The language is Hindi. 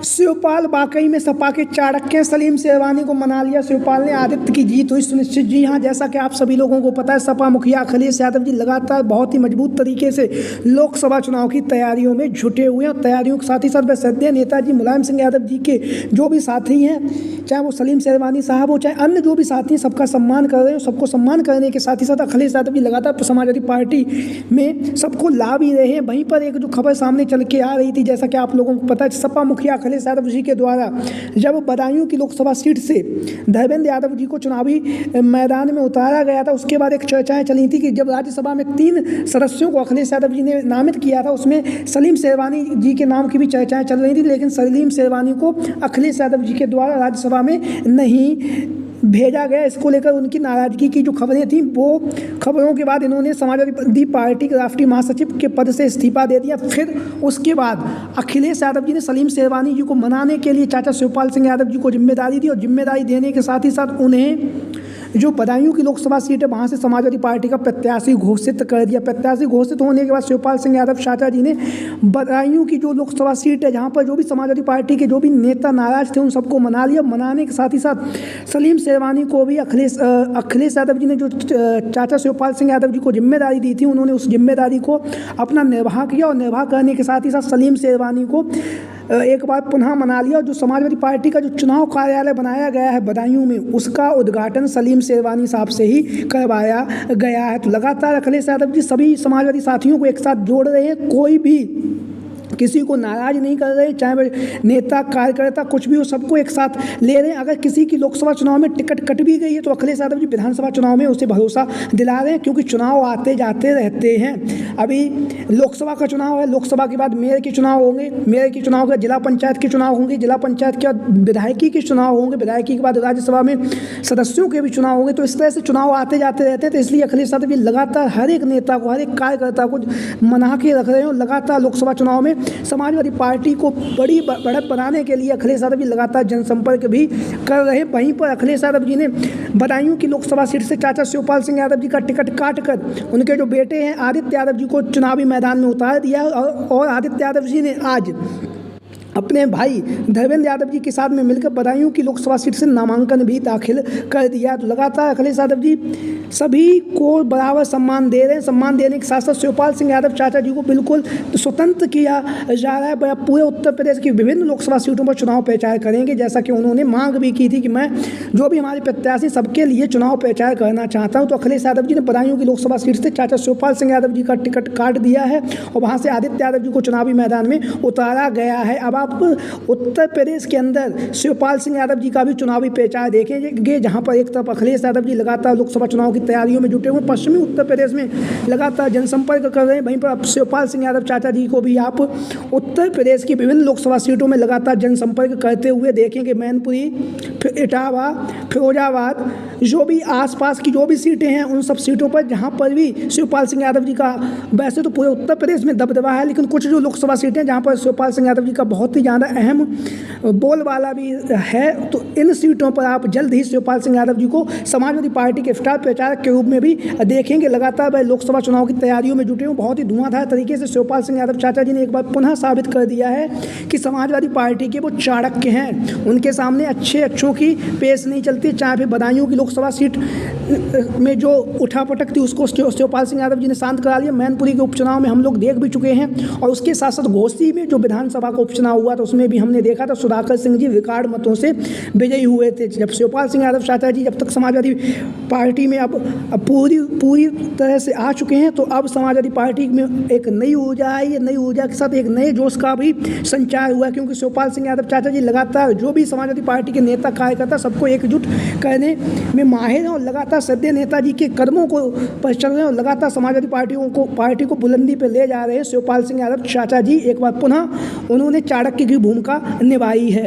शिवपाल वाकई में सपा के चाणक्य सलीम शेरवानी को मना लिया। शिवपाल ने आदित्य की जीत हुई सुनिश्चित। जी हाँ, जैसा कि आप सभी लोगों को पता है, सपा मुखिया अखिलेश यादव जी लगातार बहुत ही मजबूत तरीके से लोकसभा चुनाव की तैयारियों में जुटे हुए हैं। और तैयारियों के साथ ही साथ वैसे नेताजी मुलायम सिंह यादव जी के जो भी साथी हैं, चाहे वो सलीम शेरवानी साहब हो, चाहे अन्य जो भी साथी हैं, सबका सम्मान कर रहे हैं। सबको सम्मान करने के साथ ही साथ अखिलेश यादव जी लगातार समाजवादी पार्टी में सबको ला भी रहे हैं। वहीं पर एक जो खबर सामने चल के आ रही थी, जैसा कि आप लोगों को पता है, सपा मुखिया अखिलेश यादव जी के द्वारा जब बदायूं की लोकसभा सीट से धर्मेंद्र यादव जी को चुनावी मैदान में उतारा गया था, उसके बाद एक चर्चाएं चली थी कि जब राज्यसभा में 3 सदस्यों को अखिलेश यादव जी ने नामित किया था, उसमें सलीम शेरवानी जी के नाम की भी चर्चाएं चल रही थी। लेकिन सलीम शेरवानी को अखिलेश यादव जी के द्वारा राज्यसभा में नहीं भेजा गया। इसको लेकर उनकी नाराजगी की जो खबरें थी, वो खबरों के बाद इन्होंने समाजवादी पार्टी के राष्ट्रीय महासचिव के पद से इस्तीफा दे दिया। फिर उसके बाद अखिलेश यादव जी ने सलीम शेरवानी जी को मनाने के लिए चाचा शिवपाल सिंह यादव जी को जिम्मेदारी दी। और जिम्मेदारी देने के साथ ही साथ उन्हें जो बदायूं की लोकसभा सीट है, वहाँ से समाजवादी पार्टी का प्रत्याशी घोषित कर दिया। प्रत्याशी घोषित होने के बाद शिवपाल सिंह यादव चाचा जी ने बदायूं की जो लोकसभा सीट है, जहाँ पर जो भी समाजवादी पार्टी के जो भी नेता नाराज थे, उन सबको मना लिया। मनाने के साथ ही साथ सलीम शेरवानी को भी अखिलेश यादव जी ने जो चाचा शिवपाल सिंह यादव जी को जिम्मेदारी दी थी, उन्होंने उस जिम्मेदारी को अपना निर्वाह किया। और निर्वाह करने के साथ ही साथ सलीम शेरवानी को एक बार पुनः मना लिया। और जो समाजवादी पार्टी का जो चुनाव कार्यालय बनाया गया है बदायूं में, उसका उद्घाटन सलीम शेरवानी साहब से ही करवाया गया है। तो लगातार अखिलेश यादव जी सभी समाजवादी साथियों को एक साथ जोड़ रहे हैं। कोई भी किसी को नाराज नहीं कर रहे, चाहे वह नेता कार्यकर्ता कुछ भी हो, सबको एक साथ ले रहे हैं। अगर किसी की लोकसभा चुनाव में टिकट कट भी गई है, तो अखिलेश यादव जी विधानसभा चुनाव में उसे भरोसा दिला रहे हैं, क्योंकि चुनाव आते जाते रहते हैं। अभी लोकसभा का चुनाव है, लोकसभा के बाद मेयर के चुनाव होंगे, मेयर के चुनाव के बाद जिला पंचायत के चुनाव होंगे, जिला पंचायत के बाद विधायकी के चुनाव होंगे, विधायकी के बाद राज्यसभा में सदस्यों के भी चुनाव होंगे। तो इस तरह से चुनाव आते जाते रहते हैं। तो इसलिए अखिलेश यादव जी लगातार हर एक नेता को, हर एक कार्यकर्ता को मना के रख रहे हो। लगातार लोकसभा चुनाव में समाजवादी पार्टी को बड़ी बढ़त बनाने के लिए अखिलेश यादव जी लगातार जनसंपर्क भी कर रहे हैं। वहीं पर अखिलेश यादव जी ने बदायूं की लोकसभा सीट से चाचा शिवपाल सिंह यादव जी का टिकट काट कर उनके जो बेटे हैं आदित्य यादव जी को चुनावी मैदान में उतार दिया। और आदित्य यादव जी ने आज अपने भाई धर्मेंद्र यादव जी के साथ में मिलकर बदायूं की लोकसभा सीट से नामांकन भी दाखिल कर दिया। तो लगातार अखिलेश यादव जी सभी को बराबर सम्मान दे रहे हैं। सम्मान देने के साथ साथ शिवपाल सिंह यादव चाचा जी को बिल्कुल स्वतंत्र किया जा रहा है। पूरे उत्तर प्रदेश की विभिन्न लोकसभा सीटों पर चुनाव प्रचार करेंगे, जैसा कि उन्होंने मांग भी की थी कि मैं जो भी हमारे प्रत्याशी सबके लिए चुनाव प्रचार करना चाहता हूँ। तो अखिलेश यादव जी ने बदायूं की लोकसभा सीट से चाचा शिवपाल सिंह यादव जी का टिकट काट दिया है और वहाँ से आदित्य यादव जी को चुनावी मैदान में उतारा गया है। अब आप उत्तर प्रदेश के अंदर शिवपाल सिंह यादव जी का भी चुनावी प्रचार देखेंगे, जहां पर एक तरफ अखिलेश यादव जी लगातार लोकसभा चुनाव की तैयारियों में जुटे हुए, पश्चिमी उत्तर प्रदेश में लगातार जनसंपर्क कर रहे हैं। वहीं पर शिवपाल सिंह यादव चाचा जी को भी आप उत्तर प्रदेश की विभिन्न लोकसभा सीटों में लगातार जनसंपर्क करते हुए देखेंगे। मैनपुरी, इटावा, फिरोजाबाद, जो भी आसपास की जो भी सीटें हैं, उन सब सीटों पर जहां पर भी शिवपाल सिंह यादव जी का, वैसे तो पूरे उत्तर प्रदेश में दबदबा है, लेकिन कुछ जो लोकसभा सीटें जहां पर शिवपाल सिंह यादव जी का बहुत ही ज़्यादा अहम बोलबाला भी है, तो इन सीटों पर आप जल्द ही शिवपाल सिंह यादव जी को समाजवादी पार्टी के स्टार प्रचारक के रूप में भी देखेंगे। लगातार वह लोकसभा चुनाव की तैयारियों में जुटे हुए बहुत ही धुआंधार तरीके से शिवपाल सिंह यादव चाचा जी ने एक बार पुनः साबित कर दिया है कि समाजवादी पार्टी के वो चाणक्य हैं। उनके सामने अच्छों की पेश नहीं चलती। चाहे फिर बदायूं की लोकसभा सीट में जो उठापटक थी, उसको शिवपाल सिंह यादव जी ने शांत करा लिया। मैनपुरी के उपचुनाव में हम लोग देख भी चुके हैं, और उसके साथ साथ घोसी में जो विधानसभा का उपचुनाव हुआ था, उसमें भी हमने देखा था सुधाकर सिंह जी रिकॉर्ड मतों से विजयी हुए थे। जब शिवपाल सिंह यादव चाचा जी जब तक समाजवादी पार्टी में अब पूरी तरह से आ चुके हैं, तो अब समाजवादी पार्टी में एक नई ऊर्जा आई है। नई ऊर्जा के साथ एक नए जोश का भी संचार हुआ, क्योंकि शिवपाल सिंह यादव चाचा जी लगातार जो भी समाजवादी पार्टी के नेता कार्यकर्ता सबको एकजुट करने में माहिर हैं, और लगातार सद्य नेताजी के कदमों को पर चल रहे हैं, और लगातार समाजवादी पार्टी को बुलंदी पर ले जा रहे हैं। शिवपाल सिंह यादव चाचा जी एक बार पुनः उन्होंने चाणक्य की भूमिका निभाई है।